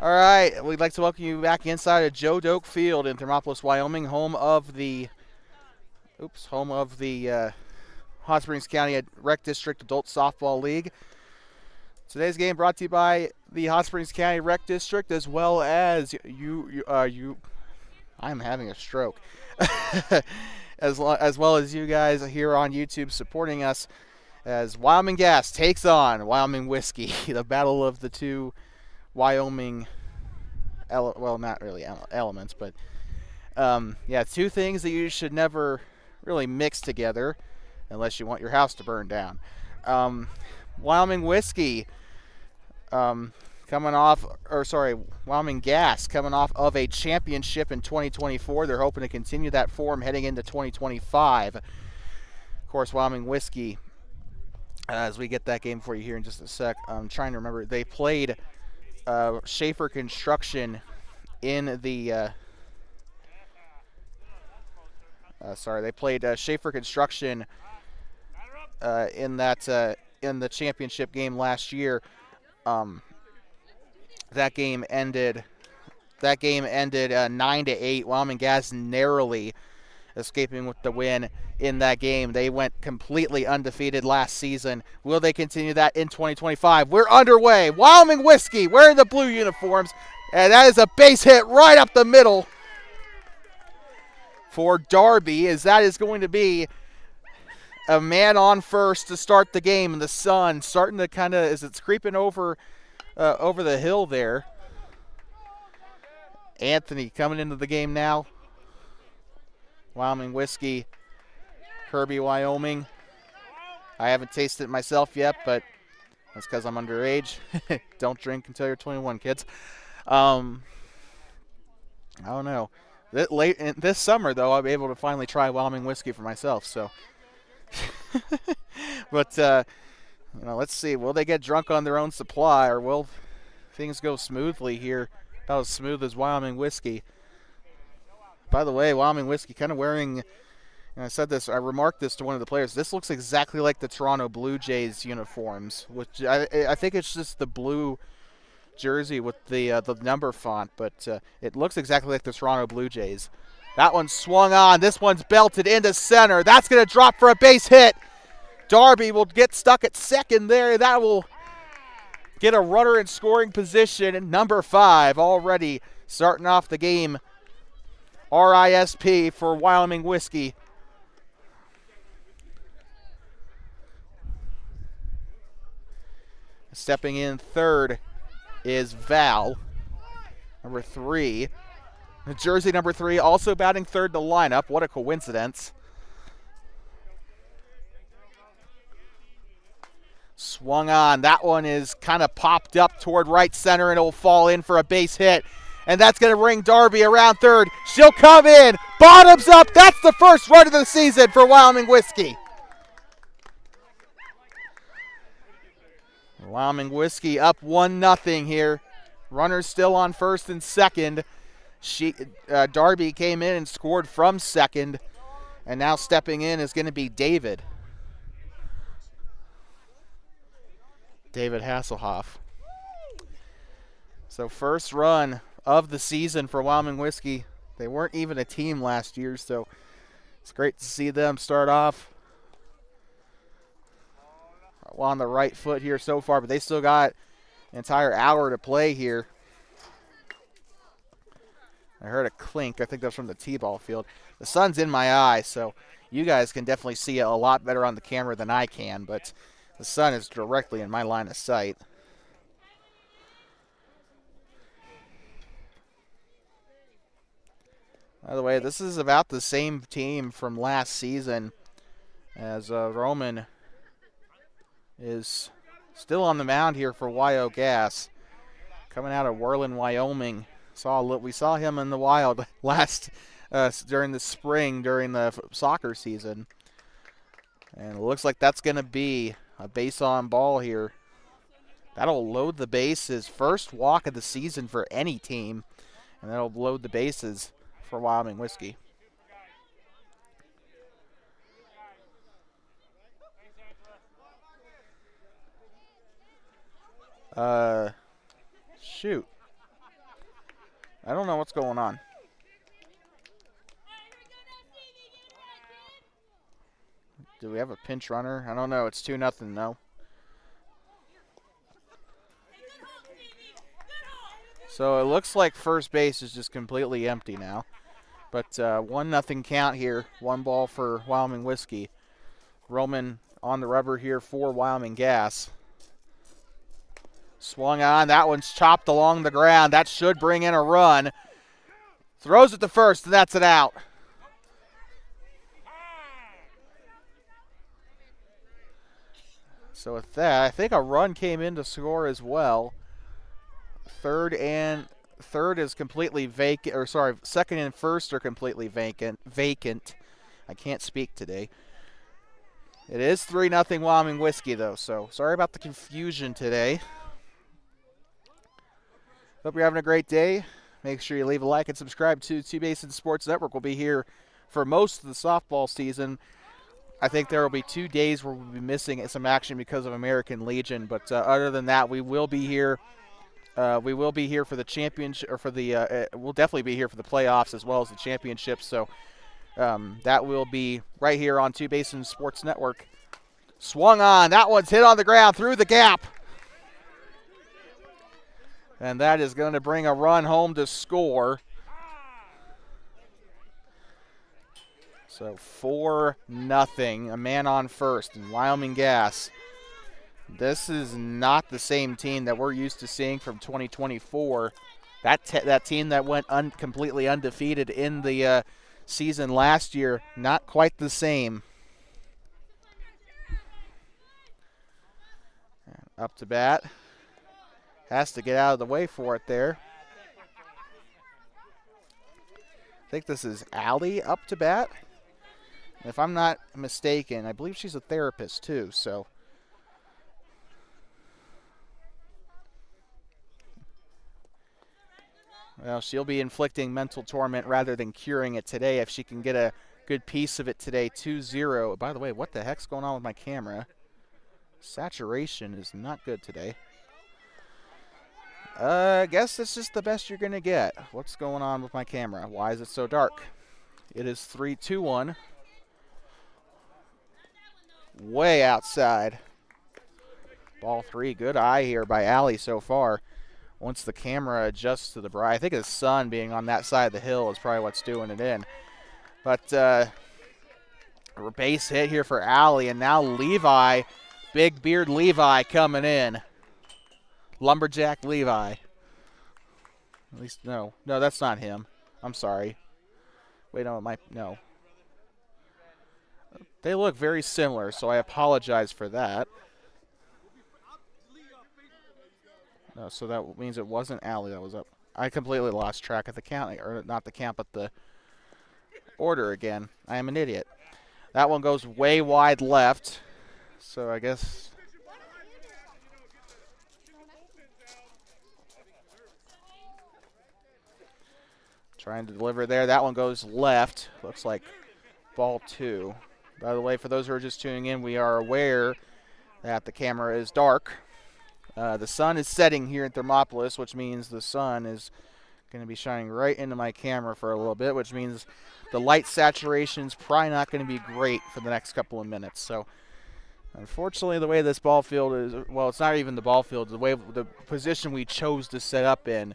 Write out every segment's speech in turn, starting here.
All right, we'd like to welcome you back inside of Doak Field in Thermopolis, Wyoming, home of the Hot Springs County Rec District Adult Softball League. Today's game brought to you by the Hot Springs County Rec District, as well as I'm having a stroke. as well as you guys here on YouTube supporting us as Wyoming Gas takes on Wyoming Whiskey, the battle of the two Wyoming, not really elements, but two things that you should never really mix together unless you want your house to burn down. Wyoming Whiskey Wyoming Gas coming off of a championship in 2024. They're hoping to continue that form heading into 2025. Of course, Wyoming Whiskey, as we get that game for you here in just a sec, I'm trying to remember. They played Schaefer Construction in the Schaefer Construction in the championship game last year. That game ended 9-8. Wyoming Gas narrowly escaping with the win in that game. They went completely undefeated last season. Will they continue that in 2025? We're underway. Wyoming Whiskey wearing the blue uniforms, and that is a base hit right up the middle for Darby, as that is going to be a man on first to start the game, and the sun starting to kind of, as it's creeping over the hill there. Anthony coming into the game now. Wyoming Whiskey, Kirby, Wyoming. I haven't tasted it myself yet, but that's because I'm underage. Don't drink until you're 21, kids. I don't know. This summer, though, I'll be able to finally try Wyoming Whiskey for myself. So, but let's see. Will they get drunk on their own supply, or will things go smoothly here? About as smooth as Wyoming Whiskey. By the way, Wyoming Whiskey kind of wearing, and I remarked this to one of the players, this looks exactly like the Toronto Blue Jays uniforms, which I think it's just the blue jersey with the number font, but it looks exactly like the Toronto Blue Jays. That one swung on. This one's belted into center. That's going to drop for a base hit. Darby will get stuck at second there. That will get a runner in scoring position. And number 5 already starting off the game. RISP for Wyoming Whiskey. Stepping in third is Val, number 3. Jersey number 3 also batting third in the lineup. What a coincidence. Swung on. That one is kind of popped up toward right center, and it will fall in for a base hit. And that's going to bring Darby around third. She'll come in. Bottoms up. That's the first run of the season for Wyoming Whiskey. Wyoming Whiskey up 1-0 here. Runners still on first and second. Darby came in and scored from second. And now stepping in is going to be David Hasselhoff. So first run of the season for Wyoming Whiskey. They weren't even a team last year, so it's great to see them start off on the right foot here so far, but they still got an entire hour to play here. I heard a clink. I think that's from the T-ball field. The sun's in my eye, so you guys can definitely see it a lot better on the camera than I can, but the sun is directly in my line of sight. By the way, this is about the same team from last season, as Roman is still on the mound here for Wyo Gas, coming out of Worland, Wyoming. We saw him in the wild during the spring during the soccer season, and it looks like that's going to be a base on ball here. That'll load the bases. First walk of the season for any team, and that'll load the bases for Wyoming Whiskey. Shoot. I don't know what's going on. Do we have a pinch runner? I don't know. It's 2-0 though. So it looks like first base is just completely empty now. But 1-0 count here. 1 ball for Wyoming Whiskey. Roman on the rubber here for Wyoming Gas. Swung on. That one's chopped along the ground. That should bring in a run. Throws it to first, and that's it out. So with that, I think a run came in to score as well. Third is completely vacant, or sorry, second and first are completely vacant. I can't speak today. It is 3-0 Wyoming Whiskey though, so sorry about the confusion today. Hope you're having a great day. Make sure you leave a like and subscribe to Two Basin Sports Network. We'll be here for most of the softball season. I think there will be 2 days where we'll be missing some action because of American Legion, but other than that, we will be here. We will be here for the championship, or for the. We'll definitely be here for the playoffs as well as the championship. So that will be right here on Two Basin Sports Network. Swung on. That one's hit on the ground through the gap. And that is going to bring a run home to score. So 4-0, a man on first, and Wyoming Gas. This is not the same team that we're used to seeing from 2024. That team that went completely undefeated in the season last year, not quite the same. Up to bat. Has to get out of the way for it there. I think this is Allie up to bat. If I'm not mistaken, I believe she's a therapist too, so. Well, she'll be inflicting mental torment rather than curing it today if she can get a good piece of it today. 2-0. By the way, what the heck's going on with my camera? Saturation is not good today. I guess this is the best you're going to get. What's going on with my camera? Why is it so dark? It is 3-2-1. Way outside. Ball 3. Good eye here by Allie so far. Once the camera adjusts to the bright, I think the sun being on that side of the hill is probably what's doing it in. But a base hit here for Allie, and now Levi, Big Beard Levi coming in. Lumberjack Levi. At least, no, that's not him. I'm sorry. Wait, no, no. They look very similar, so I apologize for that. No, so that means it wasn't Allie that was up. I completely lost track of the count, or not the count, but the order again. I am an idiot. That one goes way wide left, so I guess. Trying to deliver there. That one goes left. Looks like ball 2. By the way, for those who are just tuning in, we are aware that the camera is dark. The sun is setting here in Thermopolis, which means the sun is going to be shining right into my camera for a little bit, which means the light saturation is probably not going to be great for the next couple of minutes. So, unfortunately, the way this ball field is, well, it's not even the ball field, the position we chose to set up in,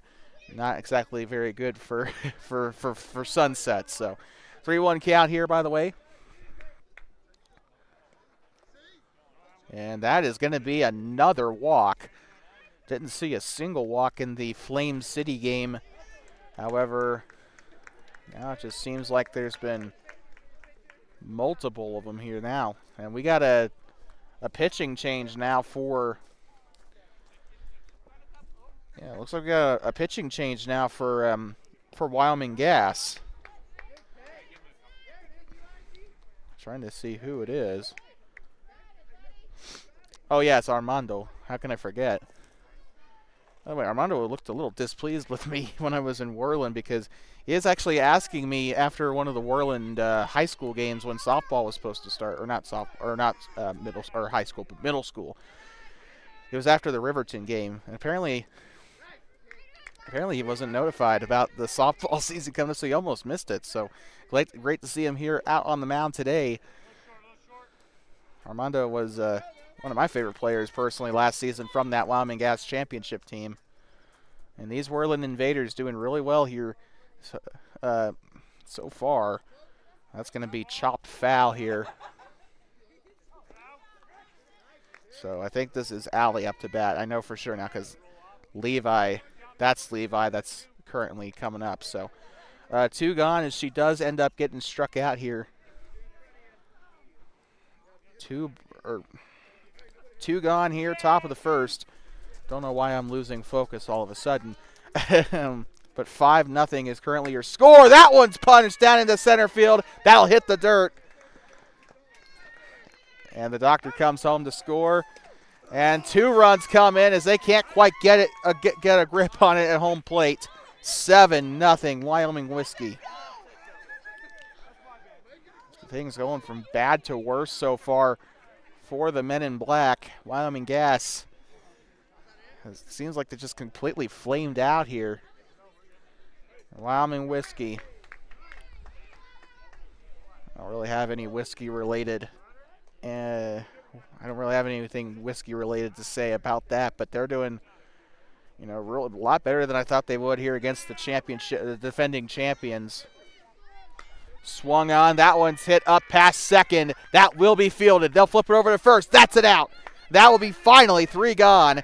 not exactly very good for for sunsets. So, 3-1 count here, by the way. And that is going to be another walk. Didn't see a single walk in the Flame City game. However, now it just seems like there's been multiple of them here now. And we got a pitching change now for... Yeah, it looks like we got a pitching change now for Wyoming Gas. Trying to see who it is. Oh, yeah, it's Armando. How can I forget? By the way, Armando looked a little displeased with me when I was in Worland because he is actually asking me after one of the Worland high school games when softball was supposed to start, or not middle or high school, but middle school. It was after the Riverton game, and apparently Apparently he wasn't notified about the softball season coming, so he almost missed it. So great to see him here out on the mound today. Armando was one of my favorite players personally last season from that Wyoming Gas championship team. And these Whirling Invaders doing really well here so far. That's going to be chopped foul here. So I think this is Allie up to bat. I know for sure now because Levi that's currently coming up. So 2 gone as she does end up getting struck out here. Two gone here, top of the first. Don't know why I'm losing focus all of a sudden. But 5-0 is currently your score. That one's punched down into center field. That'll hit the dirt. And the doctor comes home to score. And 2 runs come in as they can't quite get a grip on it at home plate. 7-0 Wyoming Whiskey. Things going from bad to worse so far for the men in black. Wyoming Gas. It seems like they just completely flamed out here. Wyoming Whiskey. I don't really have any whiskey related. I don't really have anything whiskey related to say about that, but they're doing, a lot better than I thought they would here against the defending champions. Swung on. That one's hit up past second. That will be fielded. They'll flip it over to first. That's it out. That will be finally 3 gone.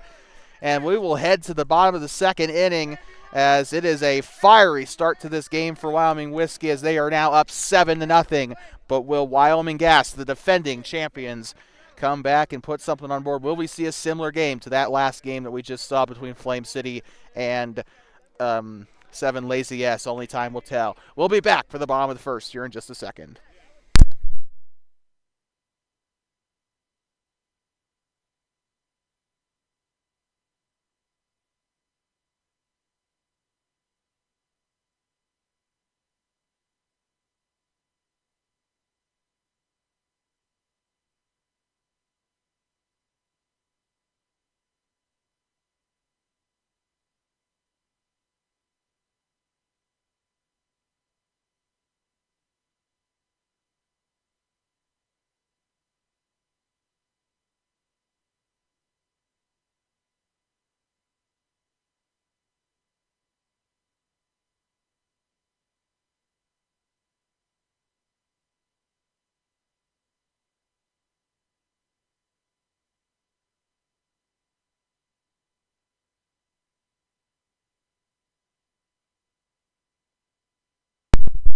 And we will head to the bottom of the second inning as it is a fiery start to this game for Wyoming Whiskey as they are now up 7-0. But will Wyoming Gas, the defending champions, come back and put something on board? Will we see a similar game to that last game that we just saw between Flame City and 7 Lazy S? Only time will tell. We'll be back for the bottom of the first here in just a second.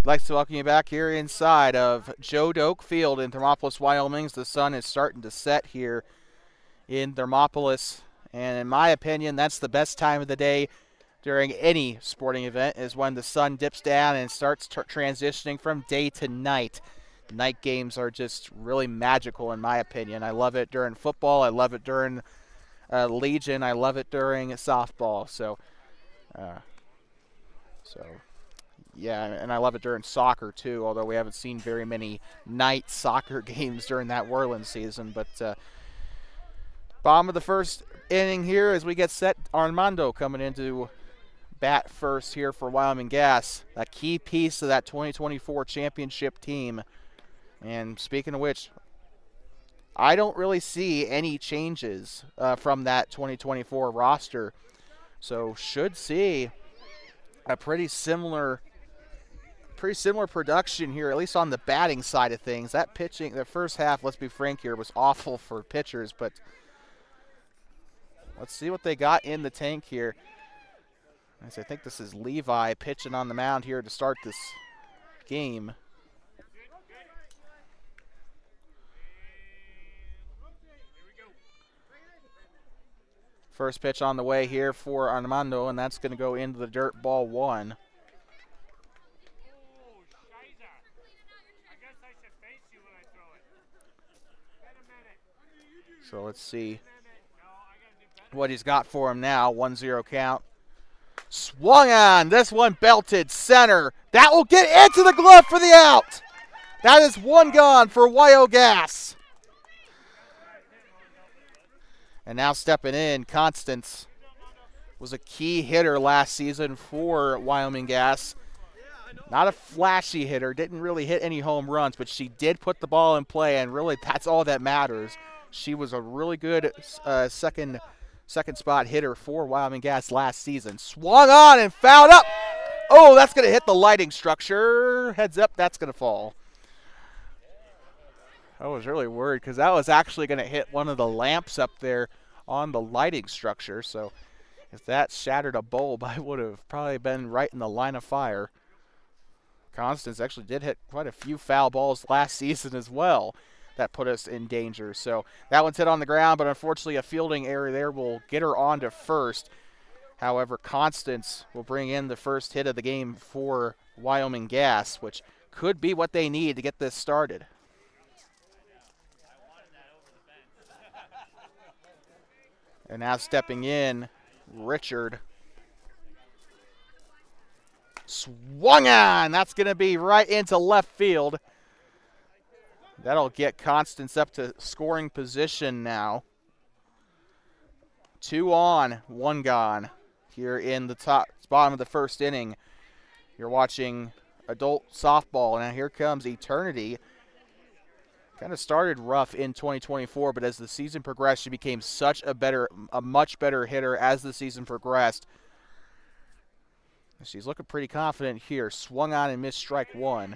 I'd like to welcome you back here inside of Joe Doak Field in Thermopolis, Wyoming. The sun is starting to set here in Thermopolis, and in my opinion, that's the best time of the day during any sporting event is when the sun dips down and starts transitioning from day to night. Night games are just really magical in my opinion. I love it during football. I love it during Legion. I love it during softball. Yeah, and I love it during soccer too, although we haven't seen very many night soccer games during that whirling season. But bottom of the first inning here as we get set. Armando coming into bat first here for Wyoming Gas, a key piece of that 2024 championship team. And speaking of which, I don't really see any changes from that 2024 roster. So should see a pretty similar production here, at least on the batting side of things. That pitching, the first half, let's be frank here, was awful for pitchers, but let's see what they got in the tank here. As I think this is Levi pitching on the mound here to start this game. First pitch on the way here for Armando, and that's going to go into the dirt, ball 1. So let's see what he's got for him now. 1-0 count. Swung on. This one belted center. That will get into the glove for the out. That is 1 gone for Wyo Gas. And now stepping in, Constance was a key hitter last season for Wyoming Gas. Not a flashy hitter, didn't really hit any home runs, but she did put the ball in play, and really that's all that matters. She was a really good second spot hitter for Wyoming Gas last season. Swung on and fouled up. Oh, that's going to hit the lighting structure. Heads up, that's going to fall. I was really worried because that was actually going to hit one of the lamps up there on the lighting structure. So if that shattered a bulb, I would have probably been right in the line of fire. Constance actually did hit quite a few foul balls last season as well that put us in danger. So that one's hit on the ground, but unfortunately a fielding error there will get her on to first. However, Constance will bring in the first hit of the game for Wyoming Gas, which could be what they need to get this started. And now stepping in, Richard. Swung on. That's going to be right into left field. That'll get Constance up to scoring position now. 2 on, 1 gone here in the bottom of the first inning. You're watching adult softball. Now here comes Eternity. Kind of started rough in 2024, but as the season progressed, she became a much better hitter as the season progressed. She's looking pretty confident here. Swung on and missed strike 1.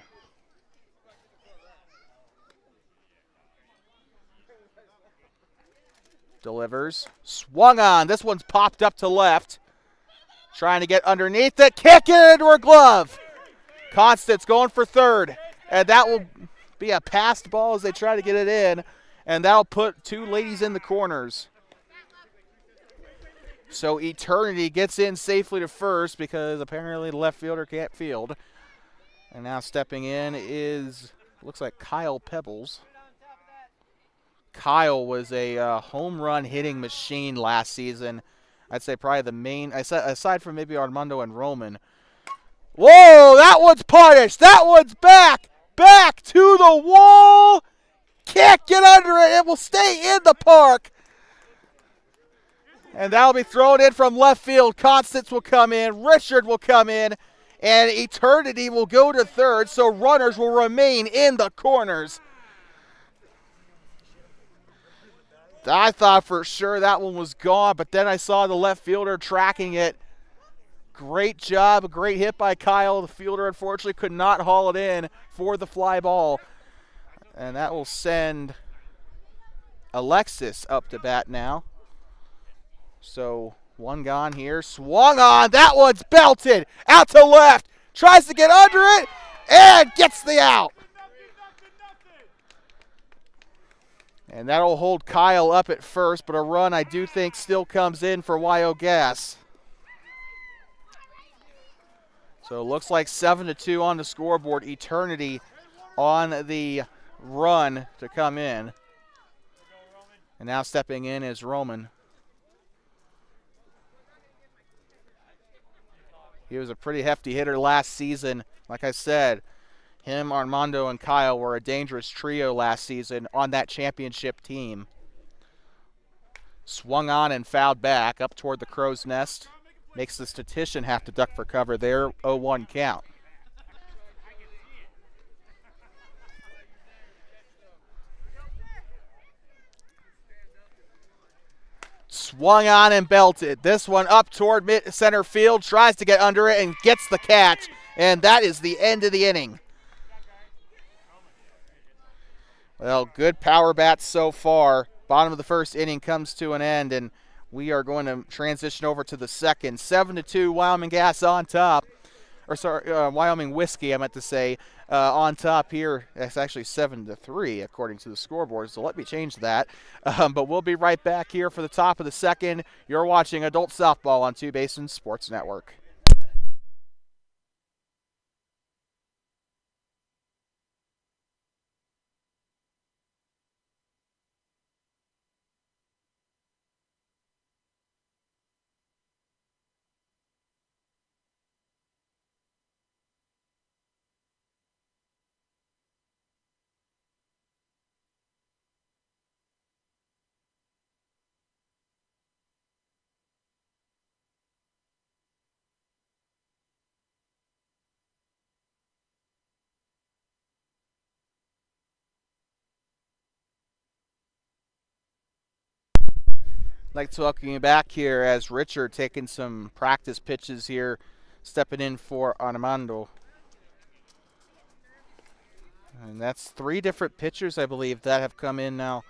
Delivers. Swung on. This one's popped up to left. Trying to get underneath it. Kick it into her glove. Constance going for third. And that will be a passed ball as they try to get it in. And that'll put 2 ladies in the corners. So Eternity gets in safely to first because apparently the left fielder can't field. And now stepping in looks like Kyle Pebbles. Kyle was a home run hitting machine last season. I'd say probably the main, aside from maybe Armando and Roman. Whoa, that one's punished. That one's back to the wall. Can't get under it. It will stay in the park. And that'll be thrown in from left field. Constance will come in. Richard will come in. And Eternity will go to third, so runners will remain in the corners. I thought for sure that one was gone, but then I saw the left fielder tracking it. Great job, a great hit by Kyle. The fielder unfortunately could not haul it in for the fly ball. And that will send Alexis up to bat now. So 1 gone here. Swung on. That one's belted out to left. Tries to get under it and gets the out. And that'll hold Kyle up at first, but a run I do think still comes in for Wyo Gas. So it looks like 7-2 on the scoreboard. Eternity on the run to come in. And now stepping in is Roman. He was a pretty hefty hitter last season. Like I said, him, Armando, and Kyle were a dangerous trio last season on that championship team. Swung on and fouled back up toward the crow's nest. Makes the statistician have to duck for cover there. 0-1 count. Swung on and belted. This one up toward mid center field. Tries to get under it and gets the catch. And that is the end of the inning. Well, good power bats so far. Bottom of the first inning comes to an end, and we are going to transition over to the second. 7-2, Wyoming Gas on top. Wyoming Whiskey, I meant to say, on top here. That's actually 7-3 according to the scoreboard, so let me change that. But we'll be right back here for the top of the second. You're watching Adult Softball on Two Basins Sports Network. like to welcome you back here as Richard taking some practice pitches here, stepping in for Armando. And that's 3 different pitchers, I believe, that have come in now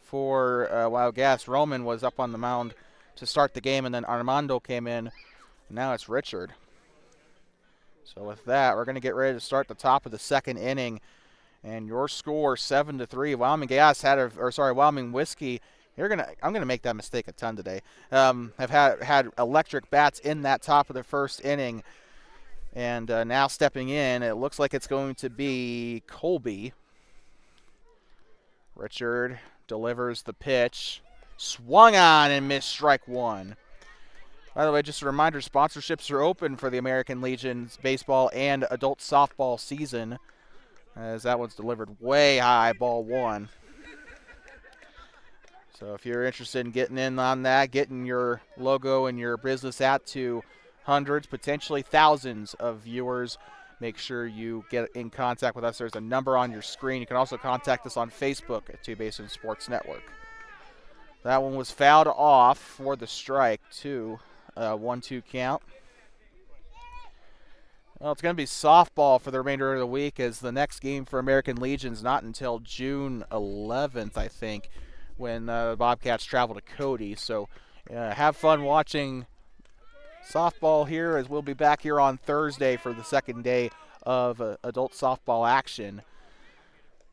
for Wild Gas. Roman was up on the mound to start the game, and then Armando came in. And now it's Richard. So with that, we're going to get ready to start the top of the 2nd inning. And your score 7-3. Wyoming Gas Wyoming Whiskey. I'm gonna make that mistake a ton today. Have had electric bats in that top of the 1st inning, and now stepping in, it looks like it's going to be Colby. Richard delivers the pitch, swung on and missed, strike 1. By the way, just a reminder: sponsorships are open for the American Legion's baseball and adult softball season, as that one's delivered way high, ball 1. So if you're interested in getting in on that, getting your logo and your business out to hundreds, potentially thousands of viewers, make sure you get in contact with us. There's a number on your screen. You can also contact us on Facebook at Two Basin Sports Network. That one was fouled off for the strike, 1-2 count. Well, it's going to be softball for the remainder of the week, as the next game for American Legion's not until June 11th, I think, when the Bobcats travel to Cody. So have fun watching softball here, as we'll be back here on Thursday for the 2nd day of adult softball action,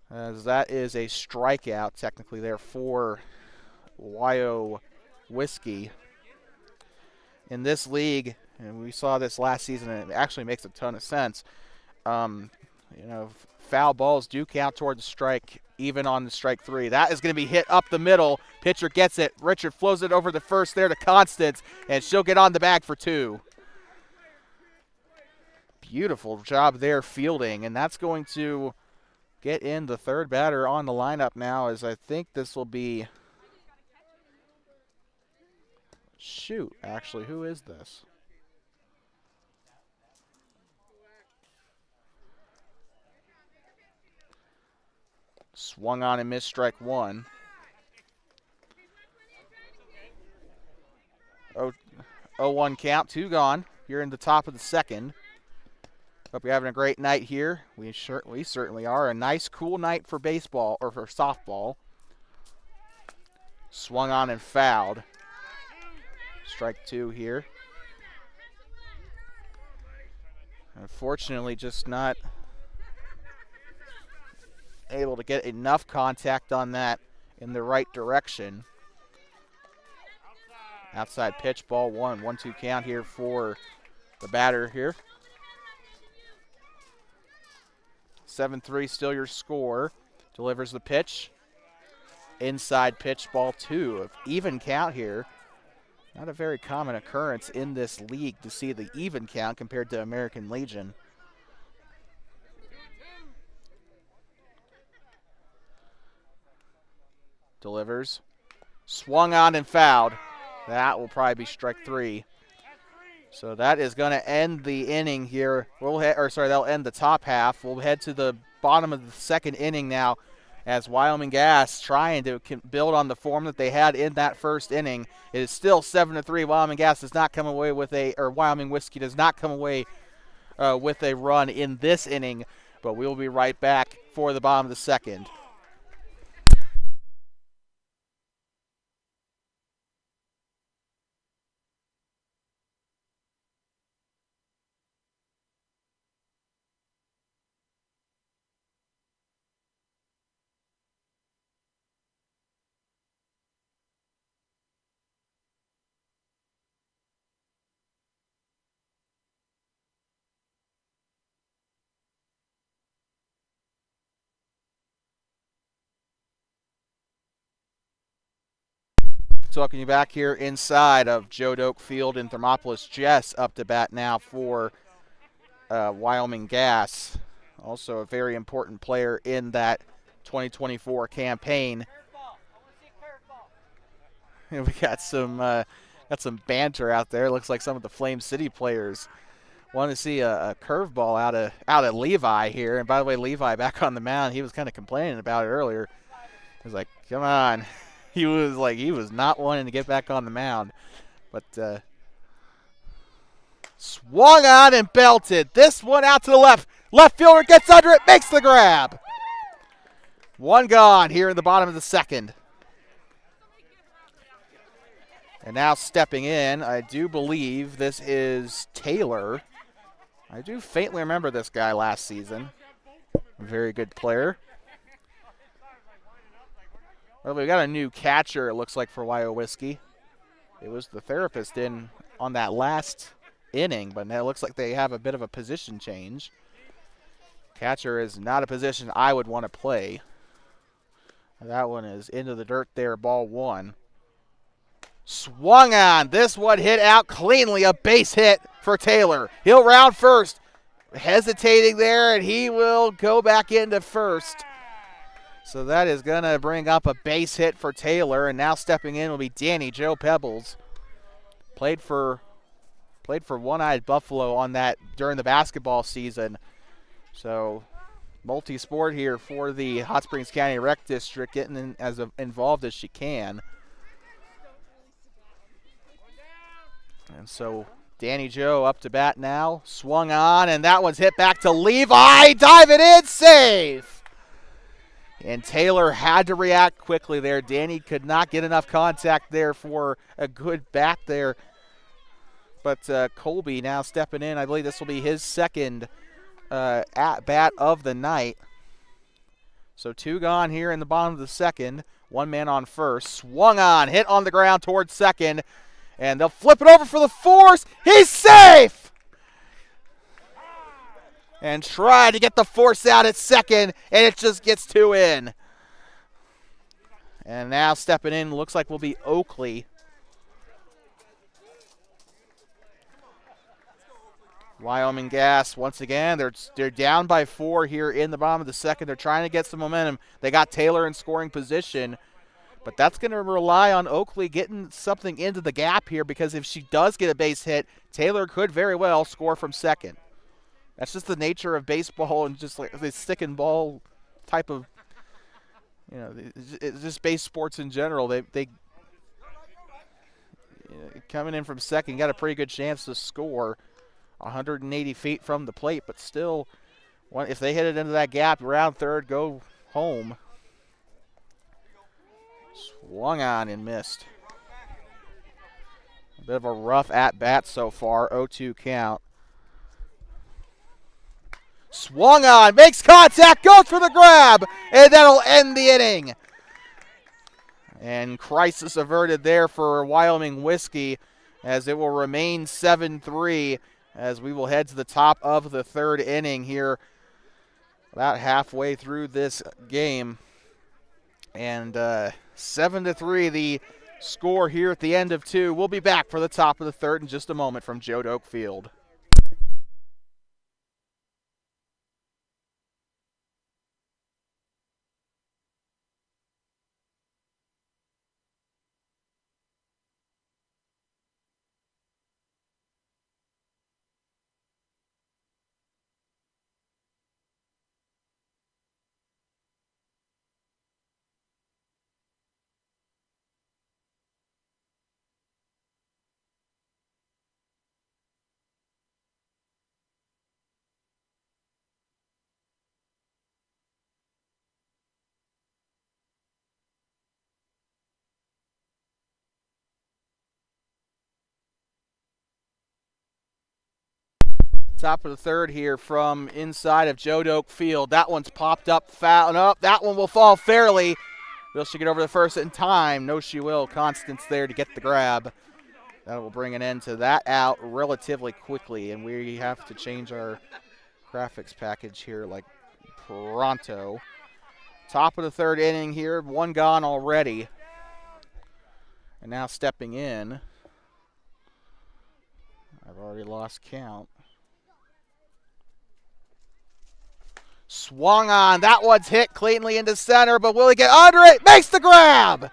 as that is a strikeout technically there for Wyo Whiskey. In this league, and we saw this last season, and it actually makes a ton of sense, foul balls do count toward the strike, even on the strike 3. That is going to be hit up the middle. Pitcher gets it. Richard flows it over the first there to Constance, and she'll get on the bag for 2. Beautiful job there fielding, and that's going to get in the 3rd batter on the lineup now, as I think this will be... Shoot, actually, who is this? Swung on and missed, strike 1. 0-1 count, 2 gone. You're in the top of the 2nd. Hope you're having a great night here. We certainly are. A nice, cool night for baseball, or for softball. Swung on and fouled. Strike 2 here. Unfortunately, just not able to get enough contact on that in the right direction. Outside pitch, ball 1. 1-2 count here for the batter here. 7-3 still your score. Delivers the pitch. Inside pitch, ball 2. Even count here. Not a very common occurrence in this league to see the even count compared to American Legion. Delivers. Swung on and fouled. That will probably be strike 3. So that is going to end the inning here. That'll end the top half. We'll head to the bottom of the 2nd inning now, as Wyoming Gas trying to build on the form that they had in that 1st inning. It is still 7-3. Wyoming Gas does not come away with Wyoming Whiskey does not come away with a run in this inning, but we will be right back for the bottom of the 2nd. Talking you back here inside of Joe Doak Field in Thermopolis. Jess up to bat now for Wyoming Gas. Also a very important player in that 2024 campaign. And we got some banter out there. Looks like some of the Flame City players want to see a curveball out of Levi here. And by the way, Levi back on the mound. He was kind of complaining about it earlier. He was like, come on. he was not wanting to get back on the mound. But swung on and belted. This one out to the left. Left fielder gets under it, makes the grab. One gone here in the bottom of the second. And now stepping in, I do believe this is Taylor. I do faintly remember this guy last season. A very good player. Well, we got a new catcher, it looks like, for Wyoming. It was the therapist in on that last inning, but now it looks like they have a bit of a position change. Catcher is not a position I would want to play. That one is into the dirt there, ball one. Swung on. This one hit out cleanly. A base hit for Taylor. He'll round first. Hesitating there, and he will go back into first. So that is going to bring up a base hit for Taylor, and now stepping in will be Danny Joe Pebbles. Played for One-Eyed Buffalo on that during the basketball season. So multi-sport here for the Hot Springs County Rec District, getting in as involved as she can. And so Danny Joe up to bat now. Swung on, and that one's hit back to Levi. Diving in, safe. And Taylor had to react quickly there. Danny could not get enough contact there for a good bat there. But Colby now stepping in. I believe this will be his second at-bat of the night. So two gone here in the bottom of the second. One man on first. Swung on, hit on the ground towards second. And they'll flip it over for the force. He's safe! And try to get the force out at second, and it just gets two in. And now stepping in, looks like will be Oakley. Wyoming Gas, once again, they're down by 4 here in the bottom of the second. They're trying to get some momentum. They got Taylor in scoring position. But that's going to rely on Oakley getting something into the gap here, because if she does get a base hit, Taylor could very well score from second. That's just the nature of baseball and just like the stick and ball type of, it's just base sports in general. They coming in from second, got a pretty good chance to score 180 feet from the plate, but still, if they hit it into that gap, round third, go home. Swung on and missed. A bit of a rough at-bat so far, 0-2 count. Swung on, makes contact, goes for the grab, and that'll end the inning. And crisis averted there for Wyoming Whiskey, as it will remain 7-3 as we will head to the top of the third inning here, about halfway through this game. And 7-3 the score here at the end of 2. We'll be back for the top of the third in just a moment from Joe Doak Field. Top of the third here from inside of Joe Doak Field. That one's popped up, foul, and up. That one will fall fairly. Will she get over the first in time? No, she will. Constance there to get the grab. That will bring an end to that out relatively quickly, and we have to change our graphics package here like pronto. Top of the third inning here, one gone already. And now stepping in, I've already lost count. Swung on. That one's hit cleanly into center, but will he get under it? Makes the grab!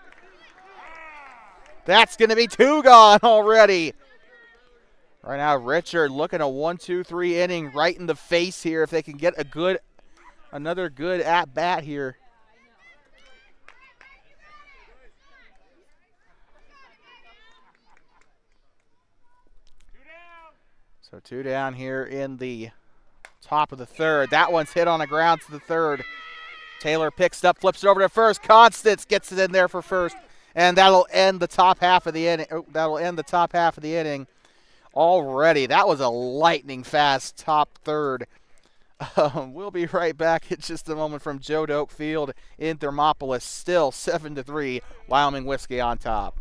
That's going to be two gone already. Right now, Richard looking a 1-2-3 inning right in the face here if they can get another good at-bat here. So 2 down here in the top of the third. That one's hit on the ground to the third. Taylor picks it up, flips it over to first. Constance gets it in there for first. And that'll end the top half of the inning. Already. That was a lightning fast top third. We'll be right back in just a moment from Joe Doak Field in Thermopolis. Still 7-3, Wyoming Whiskey on top.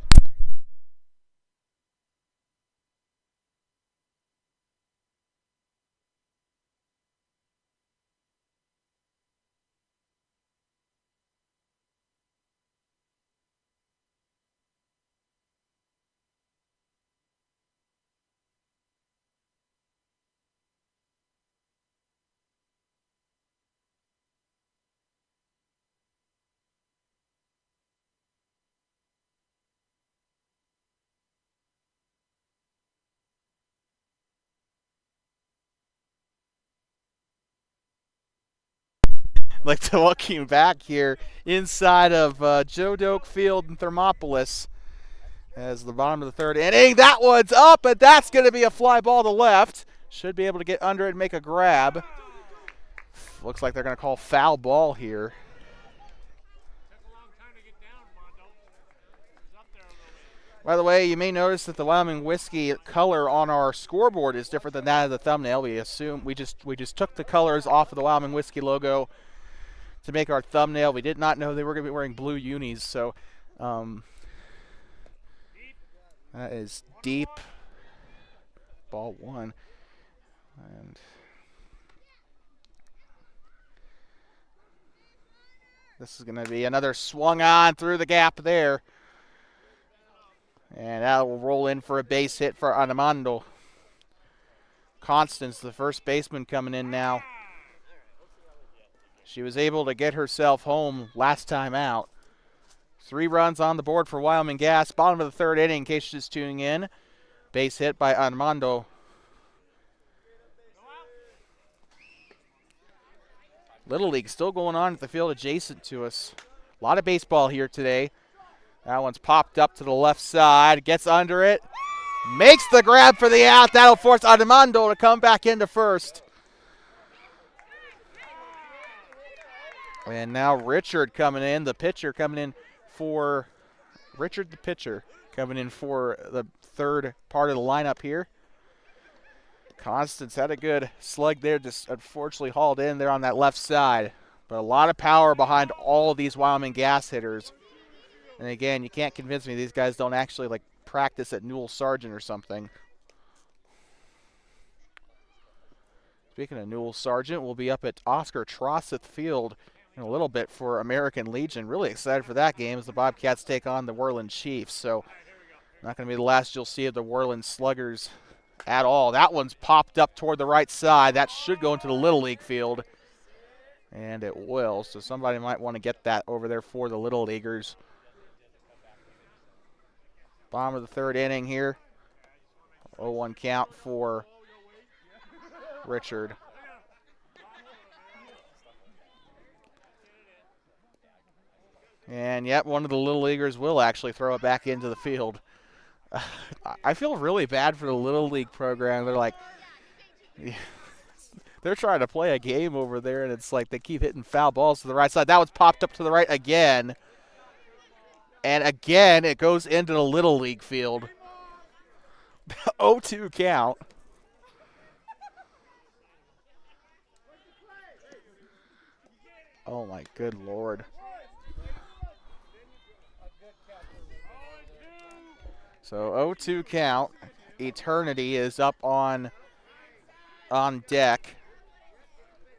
Like to looking back here inside of Joe Doak Field in Thermopolis as the bottom of the third inning. That one's up, and that's going to be a fly ball to left. Should be able to get under it and make a grab. Looks like they're going to call foul ball here. By the way, you may notice that the Wyoming Whiskey color on our scoreboard is different than that of the thumbnail. We just took the colors off of the Wyoming Whiskey logo to make our thumbnail. We did not know they were going to be wearing blue unis, so that is deep. Ball one. And this is going to be another swung on through the gap there. And that will roll in for a base hit for Armando. Constance, the first baseman, coming in now. She was able to get herself home last time out. 3 runs on the board for Wyoming Gas. Bottom of the third inning, in case you're just tuning in. Base hit by Armando. Little League still going on at the field adjacent to us. A lot of baseball here today. That one's popped up to the left side. Gets under it. Makes the grab for the out. That'll force Armando to come back into first. And now Richard coming in. The pitcher coming in for Richard, the pitcher, coming in for the third part of the lineup here. Constance had a good slug there, just unfortunately hauled in there on that left side. But a lot of power behind all of these Wyoming Gas hitters. And again, you can't convince me these guys don't actually like practice at Newell Sargent or something. Speaking of Newell Sargent, we'll be up at Oscar Trosseth Field in a little bit for American Legion. Really excited for that game as the Bobcats take on the Worland Chiefs. So not going to be the last you'll see of the Worland Sluggers at all. That one's popped up toward the right side. That should go into the Little League field. And it will. So somebody might want to get that over there for the Little Leaguers. Bottom of the third inning here. 0-1 count for Richard. And yet one of the Little Leaguers will actually throw it back into the field. I feel really bad for the Little League program. They're like, they're trying to play a game over there, and it's like they keep hitting foul balls to the right side. That one's popped up to the right again. And again, it goes into the Little League field. 0-2 count. Oh, my good Lord. So 0-2 count. Eternity is up on deck.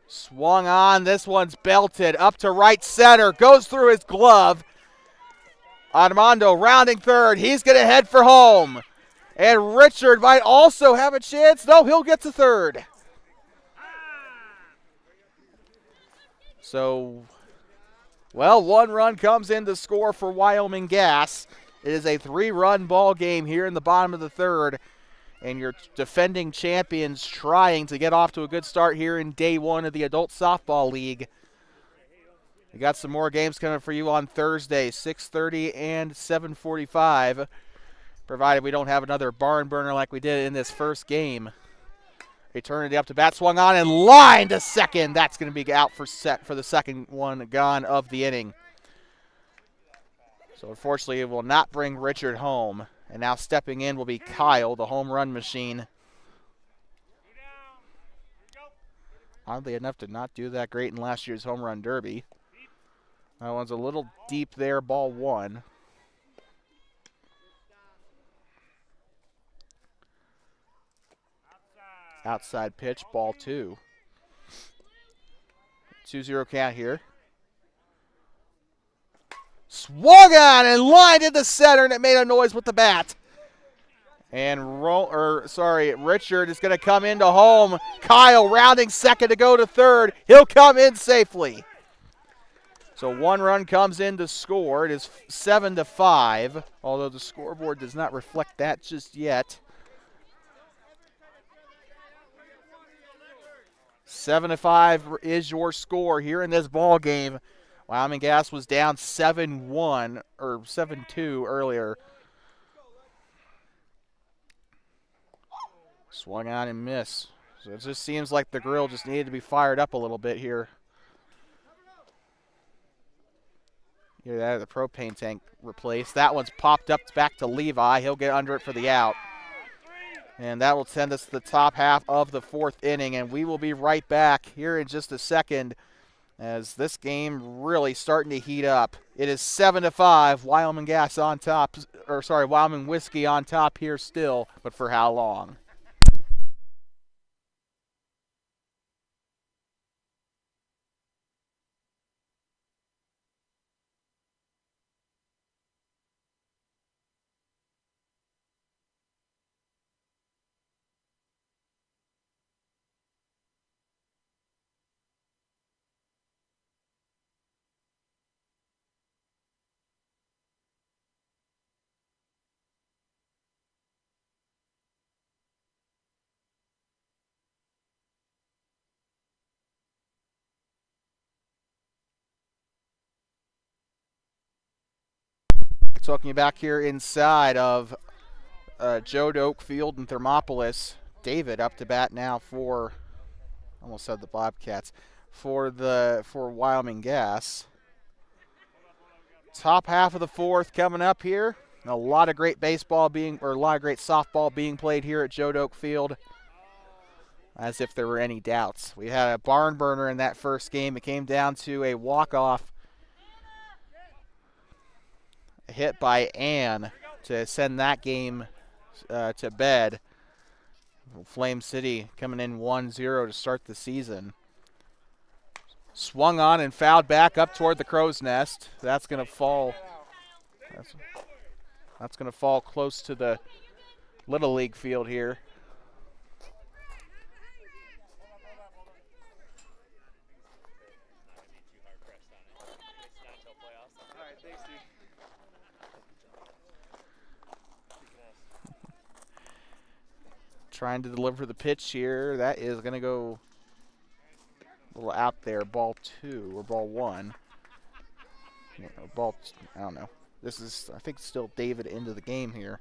Swung on. This one's belted up to right center. Goes through his glove. Armando rounding third. He's going to head for home. And Richard might also have a chance. No, he'll get to third. So, well, 1 run comes in to score for Wyoming Gas. It is a 3-run ball game here in the bottom of the third. And your defending champions trying to get off to a good start here in day 1 of the Adult Softball League. We got some more games coming for you on Thursday, 6:30 and 7:45, provided we don't have another barn burner like we did in this first game. Eternity up to bat, swung on and line to second. That's going to be out for the second one gone of the inning. So unfortunately, it will not bring Richard home. And now stepping in will be Kyle, the home run machine. Oddly enough, did not do that great in last year's home run derby. That one's a little deep there, ball one. Outside pitch, ball two. 2-0 count here. Swung on and lined into center, and it made a noise with the bat. And Richard is going to come into home. Kyle rounding second to go to third. He'll come in safely. So one run comes in to score. It is 7-5, although the scoreboard does not reflect that just yet. 7-5 is your score here in this ball game. Wyoming Gas was down 7-1 or 7-2 earlier. Swung on and missed. So it just seems like the grill just needed to be fired up a little bit here. Here, that the propane tank replaced. That one's popped up back to Levi. He'll get under it for the out. And that will send us to the top half of the fourth inning. And we will be right back here in just a second as this game really starting to heat up. It is 7-5. Wyoming Gas on top. Wyoming Whiskey on top here still. But for how long? Talking you back here inside of Doak Field in Thermopolis. David up to bat now for, almost said the Bobcats, for Wyoming Gas. Top half of the fourth coming up here. A lot of great softball being played here at Doak Field. As if there were any doubts. We had a barn burner in that first game. It came down to a walk-off hit by Ann to send that game to bed. Flame City coming in 1-0 to start the season. Swung on and fouled back up toward the crow's nest. That's going to fall. That's going to fall close to the Little League field here. Trying to deliver the pitch here. That is going to go a little out there. Ball two or ball one. I don't know. This is, I think, still David into the game here.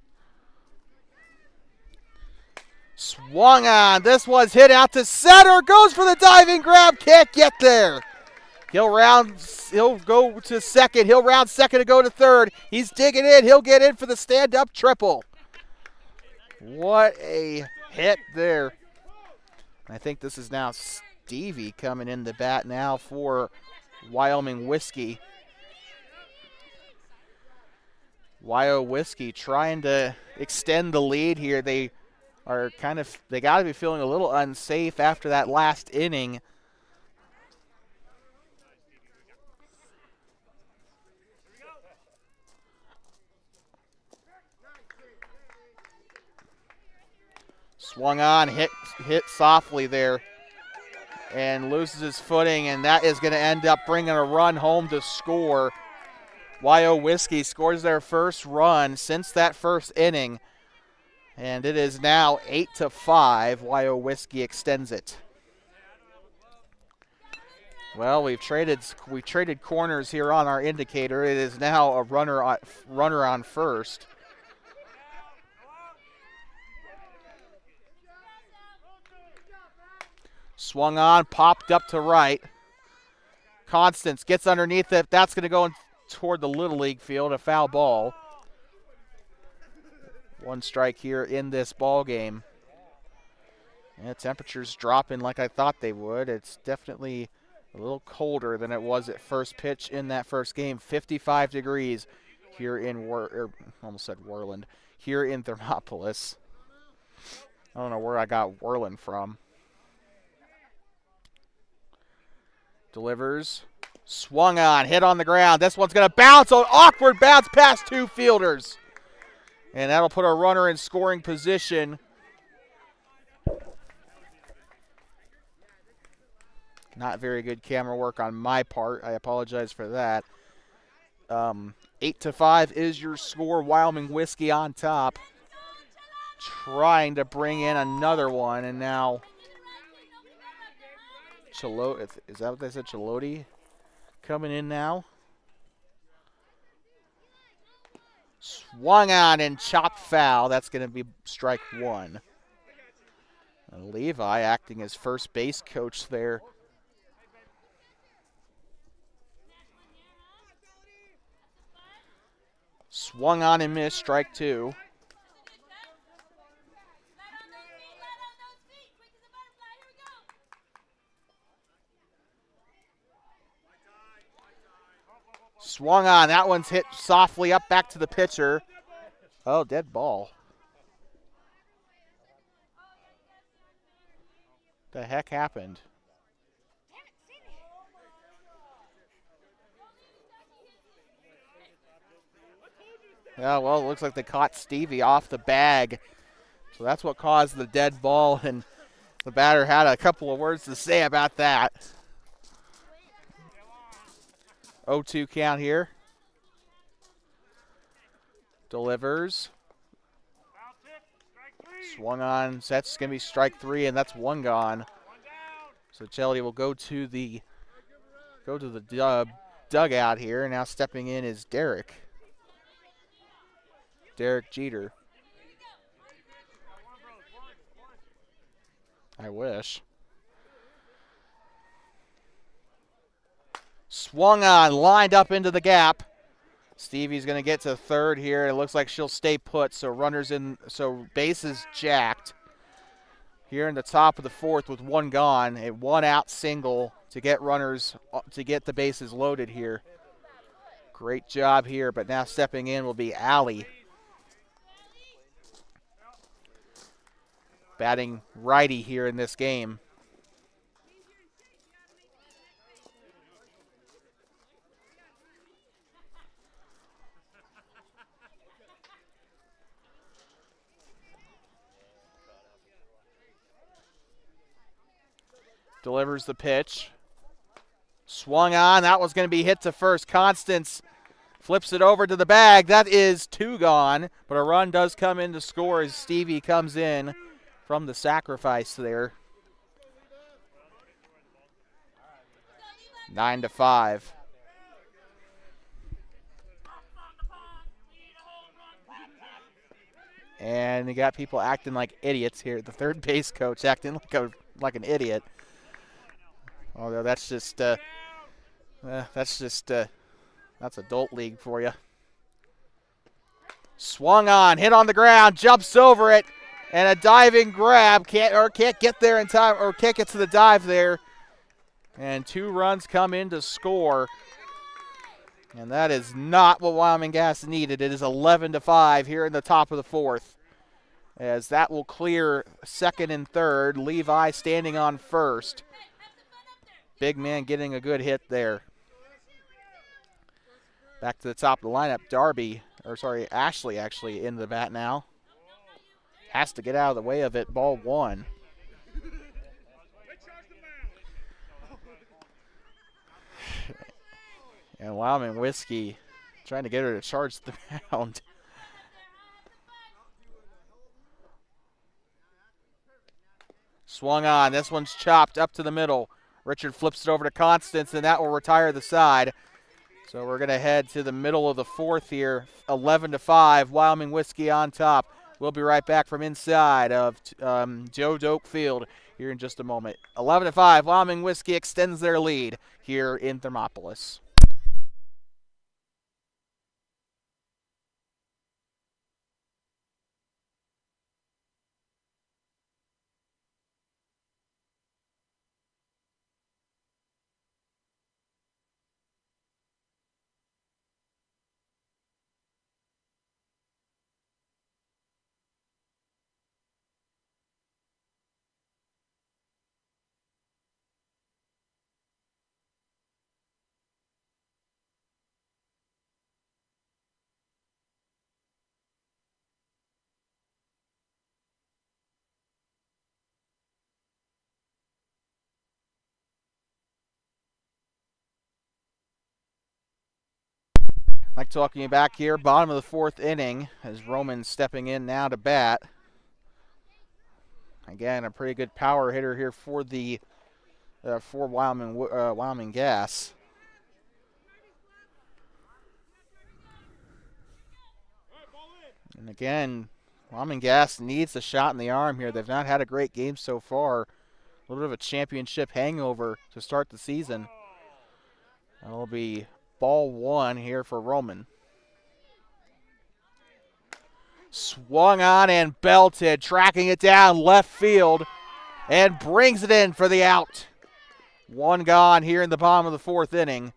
Swung on. This one's hit out to center. Goes for the diving grab. Can't get there. He'll go to second. He'll round second to go to third. He's digging in. He'll get in for the stand-up triple. What a hit there. I think this is now Stevie coming in the bat now for Wyoming Whiskey. Wyo Whiskey trying to extend the lead here. They got to be feeling a little unsafe after that last inning. Swung on, hit softly there, and loses his footing, and that is going to end up bringing a run home to score. Wyo Whiskey scores their first run since that first inning, and it is now 8-5. Wyo Whiskey extends it. Well, we've traded corners here on our indicator. It is now a runner on first. Swung on, popped up to right. Constance gets underneath it. That's going to go toward the Little League field, a foul ball. 1 strike here in this ball game. Yeah, temperatures dropping like I thought they would. It's definitely a little colder than it was at first pitch in that first game. 55 degrees here in almost said Worland. Here in Thermopolis. I don't know where I got Worland from. Delivers. Swung on, hit on the ground. This one's going to bounce. An awkward bounce past 2 fielders. And that'll put a runner in scoring position. Not very good camera work on my part. I apologize for that. 8-5 is your score. Wyoming Whiskey on top. Trying to bring in another one. And now Chilote, is that what they said? Chilote coming in now. Swung on and chopped foul. That's going to be strike 1. And Levi acting as first base coach there. Swung on and missed, strike 2. Swung on, that one's hit softly up back to the pitcher. Oh, dead ball. The heck happened? Yeah, well, it looks like they caught Stevie off the bag. So that's what caused the dead ball, and the batter had a couple of words to say about that. 0-2 count here. Delivers. Swung on. That's going to be strike 3, and that's 1 gone. So Chelty will go to the dugout here. Now stepping in is Derek Jeter. I wish. Swung on, lined up into the gap. Stevie's going to get to third here. It looks like she'll stay put, so runners in, so bases jacked. Here in the top of the 4th with 1 gone, a 1-out single to get runners, to get the bases loaded here. Great job here, but now stepping in will be Allie. Batting righty here in this game. Delivers the pitch. Swung on. That was going to be hit to first. Constance flips it over to the bag. That is 2 gone, but a run does come in to score as Stevie comes in from the sacrifice there. 9-5. And you got people acting like idiots here. The third base coach acting like an idiot. Although that's adult league for you. Swung on, hit on the ground, jumps over it, and a diving grab. Can't get there in time, or can't get to the dive there. And 2 runs come in to score. And that is not what Wyoming Gas needed. It is 11-5 here in the top of the 4th. As that will clear 2nd and 3rd. Levi standing on 1st. Big man getting a good hit there. Back to the top of the lineup. Ashley actually in the bat now. Has to get out of the way of it. Ball 1. And Wyoming Whiskey trying to get her to charge the mound. Swung on. This one's chopped up to the middle. Richard flips it over to Constance, and that will retire the side. So we're going to head to the middle of the 4th here. 11-5. Wyoming Whiskey on top. We'll be right back from inside of Joe Doak Field here in just a moment. 11-5, Wyoming Whiskey extends their lead here in Thermopolis. Like talking you back here, bottom of the fourth inning, as Roman stepping in now to bat. Again, a pretty good power hitter here for the Wyoming Gas. And again, Wyoming Gas needs a shot in the arm here. They've not had a great game so far. A little bit of a championship hangover to start the season. That'll be ball one here for Roman. Swung on and belted, tracking it down left field, and brings it in for the out. One gone here in the bottom of the fourth inning.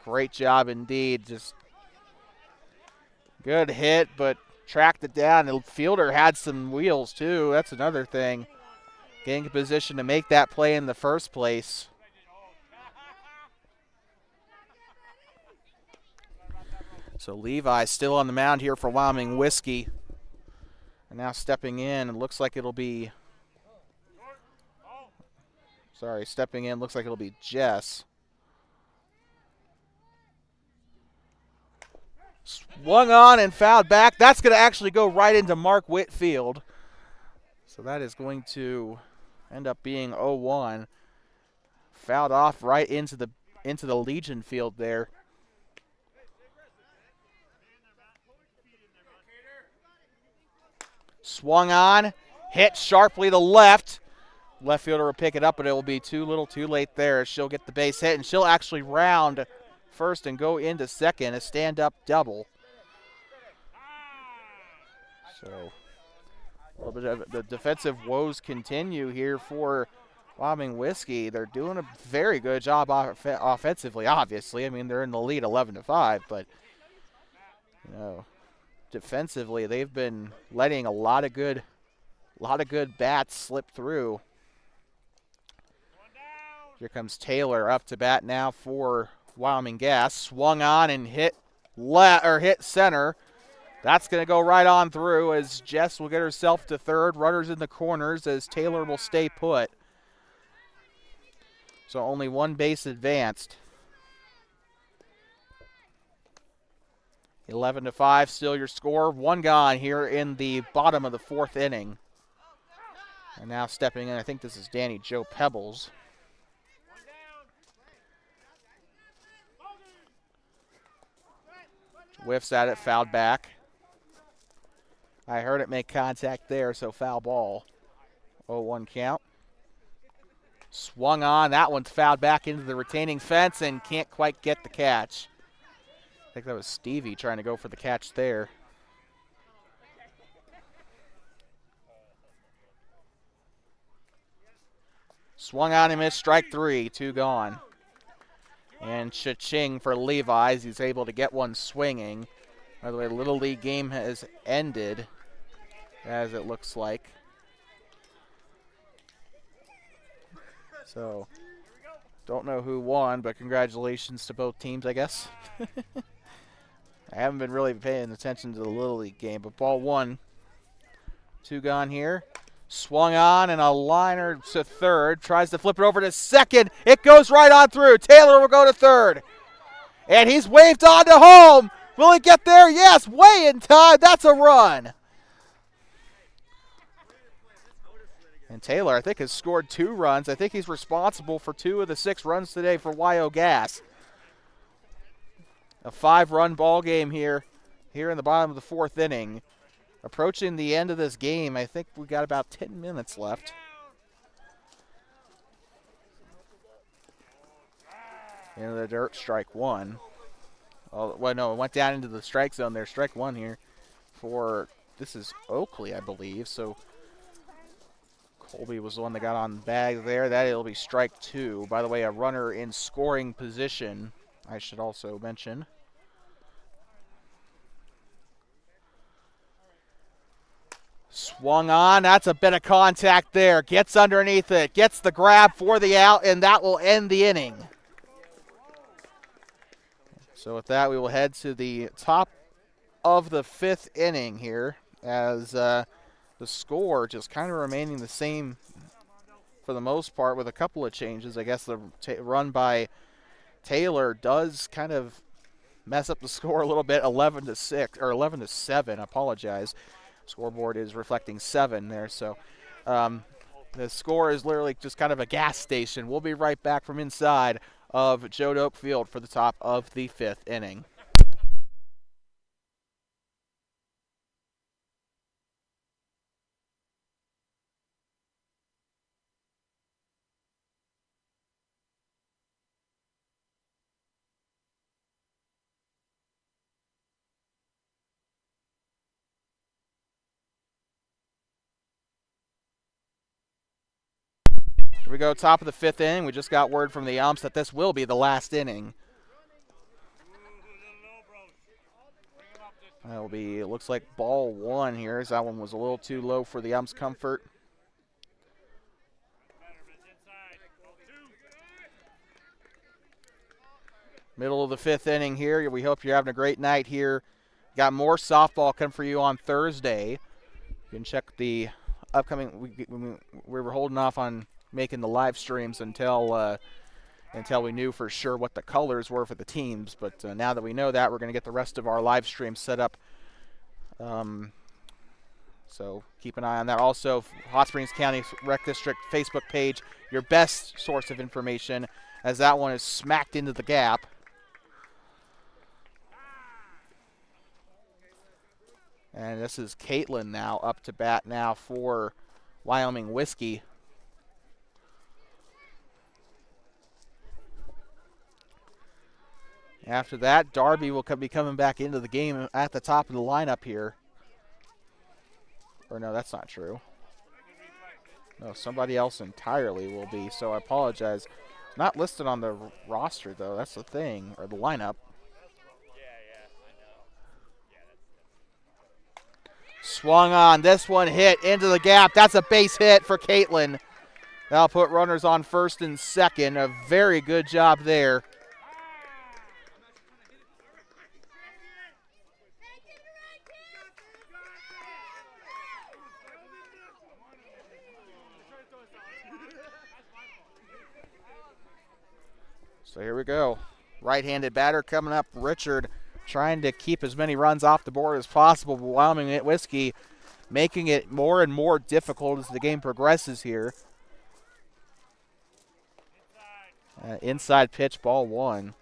Great job indeed. Just good hit, but tracked it down. The fielder had some wheels too. That's another thing. Getting in position to make that play in the first place. So Levi still on the mound here for Wyoming Whiskey. And now stepping in, it looks like it'll be... stepping in, looks like it'll be Jess. Swung on and fouled back. That's going to actually go right into Mark Whitfield. So that is going to end up being 0-1. Fouled off right into the Legion field there. Swung on, hit sharply to left. Left fielder will pick it up, but it will be too little too late there. She'll get the base hit, and she'll actually round first and go into second, a stand-up double. So a little bit of the defensive woes continue here for Wyoming Whiskey. They're doing a very good job offensively, obviously. I mean, they're in the lead 11-5, but you know, defensively, they've been letting a lot of good bats slip through. Here comes Taylor up to bat now for Wyoming Gas. Swung on and hit center. That's going to go right on through as Jess will get herself to third. Runners in the corners as Taylor will stay put. So only one base advanced. 11-5, still your score. One gone here in the bottom of the fourth inning. And now stepping in, I think this is Danny Joe Pebbles. Whiffs at it, fouled back. I heard it make contact there, so foul ball. 0-1 count. Swung on, that one's fouled back into the retaining fence and can't quite get the catch. I think that was Stevie trying to go for the catch there. Swung on and missed, strike three, two gone. And cha-ching for Levi. He's able to get one swinging. By the way, the Little League game has ended, as it looks like. So, don't know who won, but congratulations to both teams, I guess. I haven't been really paying attention to the Little League game, but ball one. Two gone here. Swung on and a liner to third. Tries to flip it over to second. It goes right on through. Taylor will go to third. And he's waved on to home. Will he get there? Yes, way in time. That's a run. And Taylor, I think, has scored 2 runs. I think he's responsible for 2 of the 6 runs today for Wyo Gas. A 5-run ball game here here in the bottom of the 4th inning. Approaching the end of this game. I think we got about 10 minutes left. Into the dirt, strike 1. Oh, well, no, it went down into the strike zone there. Strike 1 here for, this is Oakley, I believe. So Colby was the one that got on the bag there. That'll be strike 2. By the way, a runner in scoring position, I should also mention. Swung on. That's a bit of contact there. Gets underneath it. Gets the grab for the out, and that will end the inning. So with that, we will head to the top of the 5th inning here as the score just kind of remaining the same for the most part with a couple of changes. I guess the run by Taylor does kind of mess up the score a little bit. 11-6 or 11-7. I apologize. Scoreboard is reflecting 7 there. So the score is literally just kind of a gas station. We'll be right back from inside of Joe Doak Field for the top of the 5th inning. Here we go, top of the 5th inning. We just got word from the umps that this will be the last inning. That'll be, it looks like ball 1 here, as that one was a little too low for the umps' comfort. Middle of the 5th inning here. We hope you're having a great night here. Got more softball coming for you on Thursday. You can check the upcoming, we were holding off on making the live streams until we knew for sure what the colors were for the teams. But now that we know that, we're going to get the rest of our live streams set up. So keep an eye on that. Also, Hot Springs County Rec District Facebook page, your best source of information, as that one is smacked into the gap. And this is Caitlin now up to bat now for Wyoming Whiskey. After that, Darby will be coming back into the game at the top of the lineup here. Or no, that's not true. No, somebody else entirely will be, so I apologize. Not listed on the roster, though. That's the thing, or the lineup. Swung on. This one hit into the gap. That's a base hit for Caitlin. That'll put runners on first and second. A very good job there. So here we go. Right-handed batter coming up. Richard trying to keep as many runs off the board as possible. Wyoming Whiskey making it more and more difficult as the game progresses here. Inside pitch, ball 1.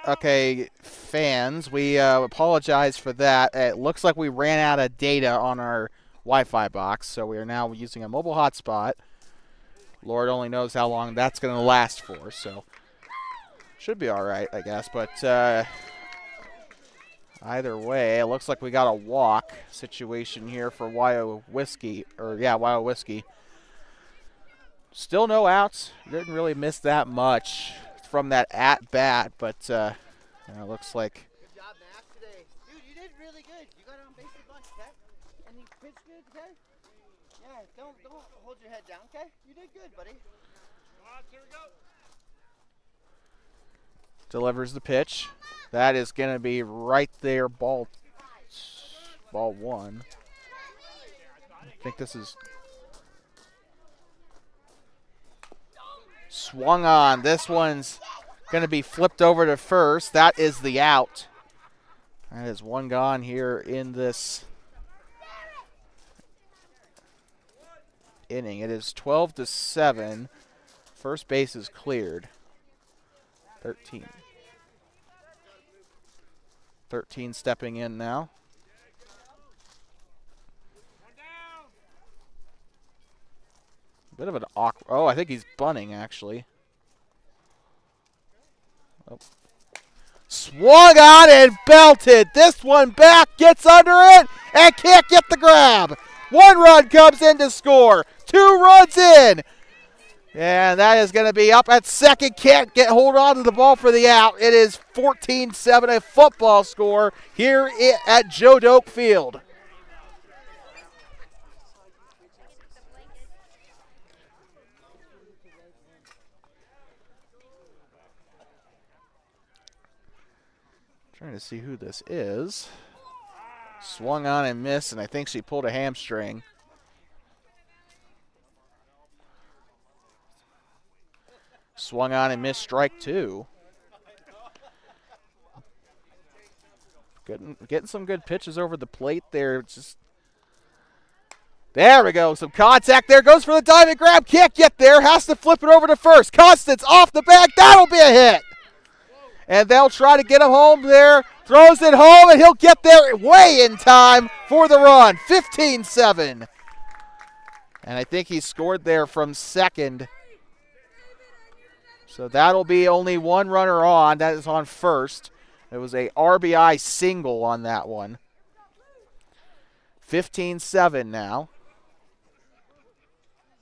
Okay, fans, we apologize for that. It looks like we ran out of data on our Wi-Fi box, so we are now using a mobile hotspot. Lord only knows how long that's going to last for, so should be all right, I guess. But either way, it looks like we got a walk situation here for Wyoming Whiskey. Wyoming Whiskey. Still no outs. Didn't really miss that much from that at-bat, but it looks like. Good job, Max, today. Dude, you did really good. You got on base a bunch, okay? And you pitched good, okay? Yeah, don't hold your head down, okay? You did good, buddy. Here we go. Delivers the pitch. That is going to be right there, ball 1. I think this is swung on. This one's going to be flipped over to first. That is the out. That is one gone here in this inning. It is 12-7. First base is cleared. 13. 13 stepping in now. Bit of an awkward. Oh, I think he's bunting, actually. Oh. Swung on and belted. This one back, gets under it, and can't get the grab. 1 run comes in to score. 2 runs in. And that is going to be up at second. Can't get hold on to the ball for the out. It is 14-7, a football score here at Joe Doak Field. Trying to see who this is. Swung on and missed, and I think she pulled a hamstring. Swung on and missed, strike 2. Getting some good pitches over the plate there. There we go. Some contact there. Goes for the diving grab. Can't get there. Has to flip it over to first. Constance off the bag. That'll be a hit. And they'll try to get him home there. Throws it home, and he'll get there way in time for the run. 15-7. And I think he scored there from second. So that'll be only 1 runner on. That is on first. It was a RBI single on that one. 15-7 now.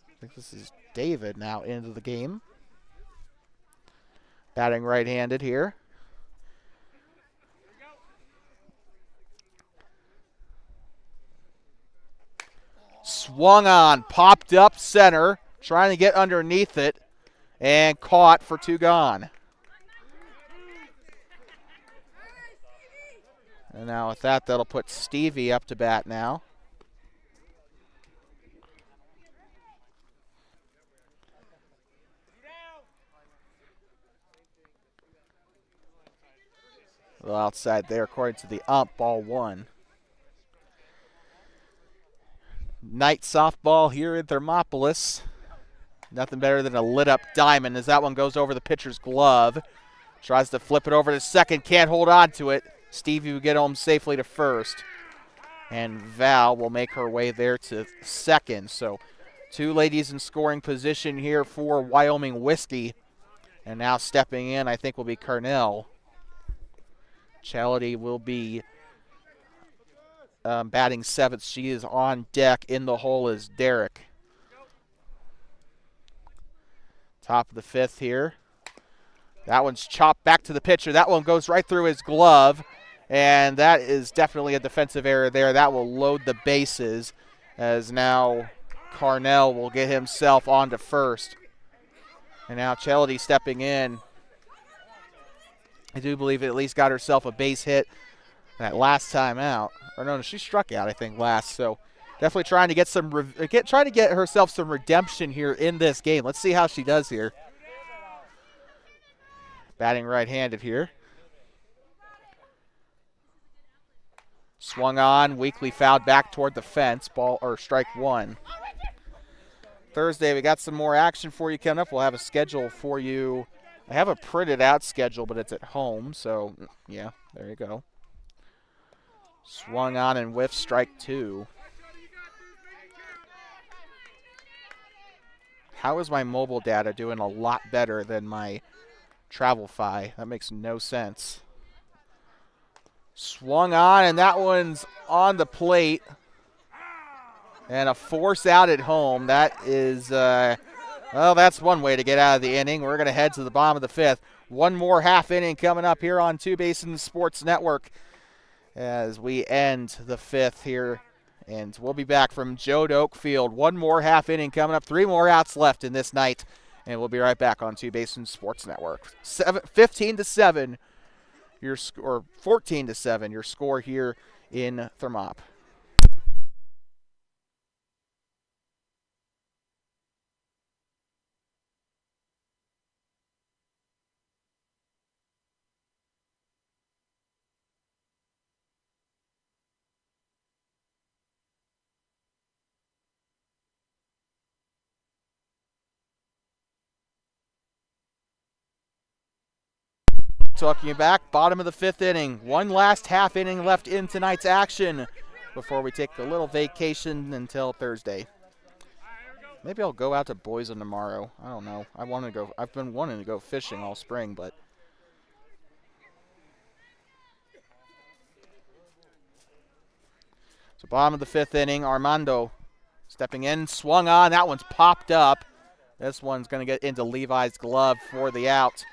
I think this is David now into the game. Batting right-handed here. Swung on, popped up center, trying to get underneath it, and caught for 2 gone. And now with that, that'll put Stevie up to bat now. A little outside there, according to the ump, ball 1. Night softball here in Thermopolis. Nothing better than a lit-up diamond as that one goes over the pitcher's glove. Tries to flip it over to second, can't hold on to it. Stevie will get home safely to first. And Val will make her way there to second. So 2 ladies in scoring position here for Wyoming Whiskey. And now stepping in, I think, will be Carnell. Chality will be batting 7th. She is on deck. In the hole is Derek. Top of the 5th here. That one's chopped back to the pitcher. That one goes right through his glove. And that is definitely a defensive error there. That will load the bases as now Carnell will get himself onto first. And now Chality stepping in. I do believe it at least got herself a base hit that last time out. Or no, she struck out, I think, last. So definitely trying to get trying to get herself some redemption here in this game. Let's see how she does here. Batting right-handed here. Swung on, weakly fouled back toward the fence. Ball or strike 1. Thursday, we got some more action for you coming up. We'll have a schedule for you. I have a printed out schedule, but it's at home. So, yeah, there you go. Swung on and whiffed, strike 2. How is my mobile data doing a lot better than my Travelfi? That makes no sense. Swung on, and that one's on the plate. And a force out at home. That is, well, that's one way to get out of the inning. We're going to head to the bottom of the 5th. One more half inning coming up here on Two Basins Sports Network as we end the 5th here. And we'll be back from Joe Doak Field. One more half inning coming up. 3 more outs left in this night. And we'll be right back on Two Basins Sports Network. 15-7. Your score, 14-7, your score here in Thermop. Talking back, bottom of the 5th inning. One last half inning left in tonight's action before we take a little vacation until Thursday. Maybe I'll go out to Boise tomorrow. I don't know. I've been wanting to go fishing all spring, but so bottom of the 5th inning, Armando stepping in, swung on. That one's popped up. This one's going to get into Levi's glove for the out.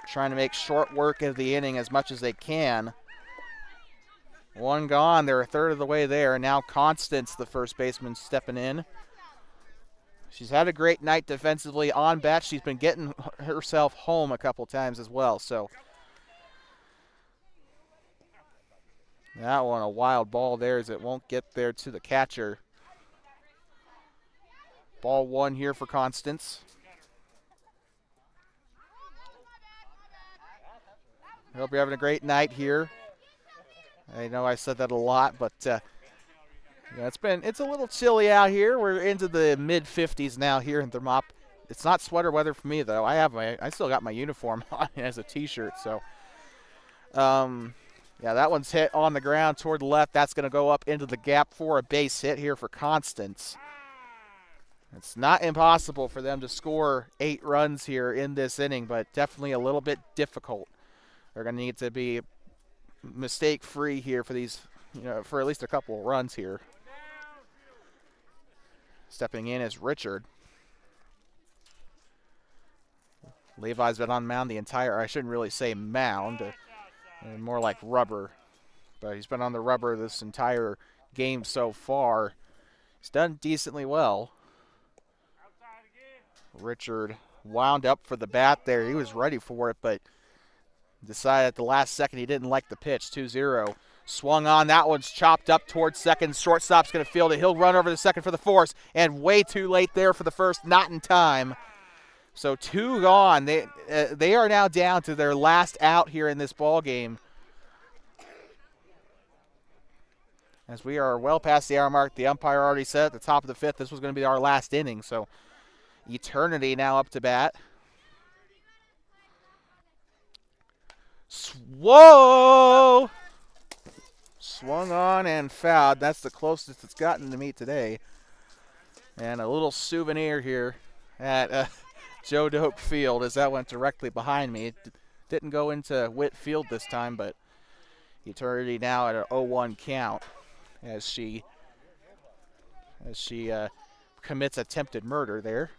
Trying to make short work of the inning as much as they can. One gone. They're a third of the way there. Now Constance, the first baseman, stepping in. She's had a great night defensively on bat. She's been getting herself home a couple times as well. So that one, a wild ball there as it won't get there to the catcher. Ball 1 here for Constance. I hope you're having a great night here. I know I said that a lot, but yeah, it's a little chilly out here. We're into the mid-50s now here in Thermop. It's not sweater weather for me though. I still got my uniform on as a t-shirt. So yeah, that one's hit on the ground toward the left. That's going to go up into the gap for a base hit here for Constance. It's not impossible for them to score 8 runs here in this inning, but definitely a little bit difficult. They're going to need to be mistake-free here for these, for at least a couple of runs here. Stepping in is Richard. Levi's been on mound the entire, I shouldn't really say mound, more like rubber. But he's been on the rubber this entire game so far. He's done decently well. Richard wound up for the bat there. He was ready for it, but decided at the last second he didn't like the pitch. 2-0. Swung on. That one's chopped up towards second. Shortstop's going to field it. He'll run over the second for the force, and way too late there for the first. Not in time. So 2 gone. They are now down to their last out here in this ball game. As we are well past the hour mark, the umpire already said at the top of the 5th this was going to be our last inning. So Eternity now up to bat. Whoa! Swung on and fouled. That's the closest it's gotten to me today. And a little souvenir here at Joe Doak Field as that went directly behind me. It didn't go into Witt Field this time, but Eternity now at an 0-1 count as she commits attempted murder there.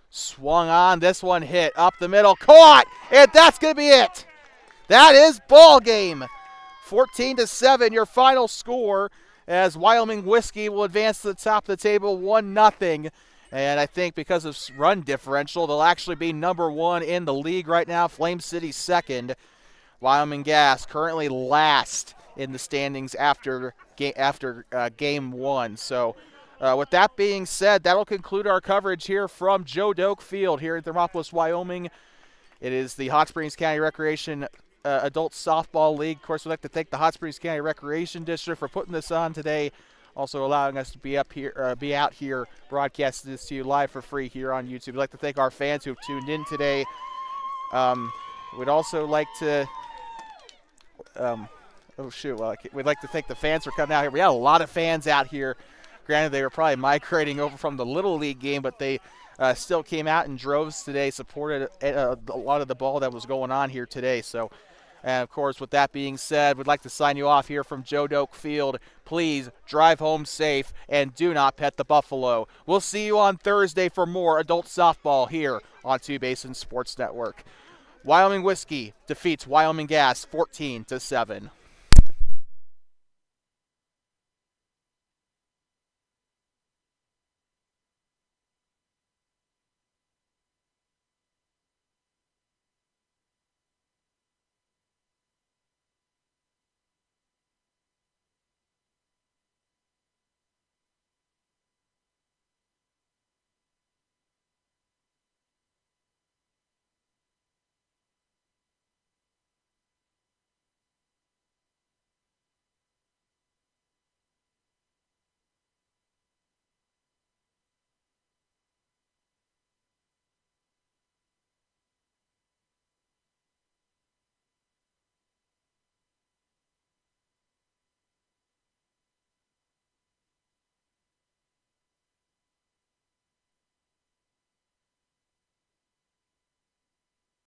Swung on. This one hit up the middle. Caught! And that's going to be it. That is ball game. 14-7, your final score as Wyoming Whiskey will advance to the top of the table 1-0. And I think because of run differential, they'll actually be number 1 in the league right now. Flame City second. Wyoming Gas currently last in the standings after game 1. So with that being said, that'll conclude our coverage here from Joe Doak Field here in Thermopolis, Wyoming. It is the Hot Springs County Recreation Adult Softball League. Of course, we'd like to thank the Hot Springs County Recreation District for putting this on today, also allowing us to be out here broadcasting this to you live for free here on YouTube. We'd like to thank our fans who have tuned in today. We'd also like to we'd like to thank the fans for coming out here. We had a lot of fans out here. Granted, they were probably migrating over from the Little League game, but they still came out in droves today, supported a lot of the ball that was going on here today. So, and of course, with that being said, we'd like to sign you off here from Joe Doak Field. Please drive home safe and do not pet the buffalo. We'll see you on Thursday for more adult softball here on Two Basin Sports Network. Wyoming Whiskey defeats Wyoming Gas 14-7.